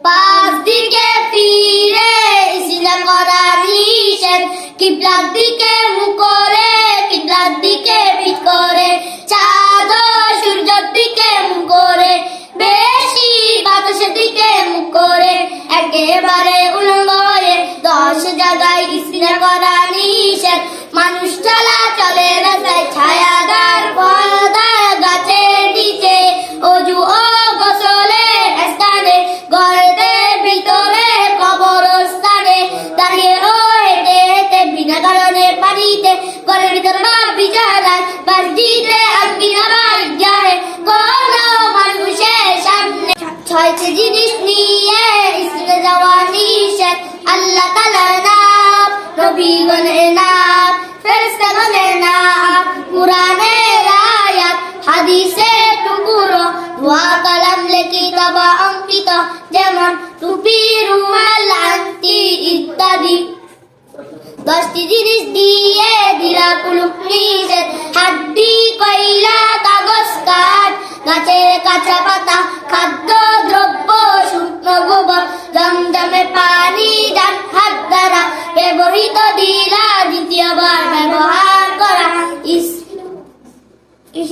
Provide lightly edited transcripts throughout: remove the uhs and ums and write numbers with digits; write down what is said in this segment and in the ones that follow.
পাঁচ দিকে ফিরে ইসিলা করা নিষেধ, কিবলার দিকে মুখ করে, কিবলার দিকে পিঠ করে, চাঁদ ও সূর্যের দিকে মুখ করে, বেশি বাতাসের দিকে মুখ করে, একেবারে উলঙ্গ হয়ে 10 জায়গায় ইসিলা করা নিষেধ। মানুষ চলে রাস্তায় ছায়াদার ফলদার গাছের নিচে, অজু ও গোসলের স্থানে, ঘরের ভিতরে কবরস্থানে, দাঁড়িয়ে ও হেঁটে হেঁটে বিনা কারণে পানিতে, ঘরের ভিতরে বা বিছানায়, মসজিদে আর বিনা বাজারে, কোন মানুষের সামনে। 6টি জিনিস নিয়ে স্কুলে যাওয়া নিষেধ। আল্লাহ তাআলার নাম, নবীগণের নাম, ফেরেশতাগণের নাম, কুরআনের আয়াত, হাদিসের টুকরো, দোয়া কালাম লিখিত বা অঙ্কিত, যেমন টুপি, রুমাল, আংটি ইত্যাদি। 10টি জিনিস দিয়ে দিলা কুলুপ নিষেধ। হাড্ডি, কয়লা, কাগজ, কাঠ, গাছের কাঁচা পাতা, খাদ্য দ্রব্য, শুকনো গোবর, জমজমে পানি, ডান হাত দ্বারা ব্যবহৃত দিলা দ্বিতীয়বার ব্যবহার করা।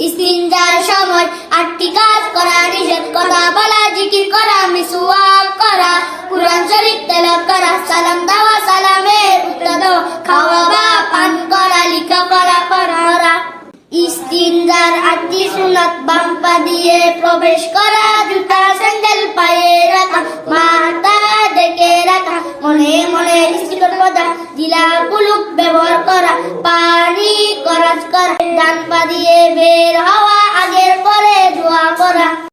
ইস্তিনজার সময় 8টি কাজ করা নিষেধ। কথা বলা, জিকির করা, মিসওয়াক করা, কুরআন শরীফ তেলাওয়াত করা, সালাম দেওয়া, সালামের উত্তর দেওয়া, খাওয়া বা পান করা, লেখাপড়া করা। ইস্তিনজার 8টি সুন্নাত। বাম পা দিয়ে প্রবেশ করা, জুতা স্যান্ডেল পায়ে রাখা, মাথা ঢেকে রাখা, মনে মনে ইস্তিগফার পড়া, দিলা কুলুপ ব্যবহার করা, পানি খরচ করা, ডান পা দিয়ে বের হওয়া,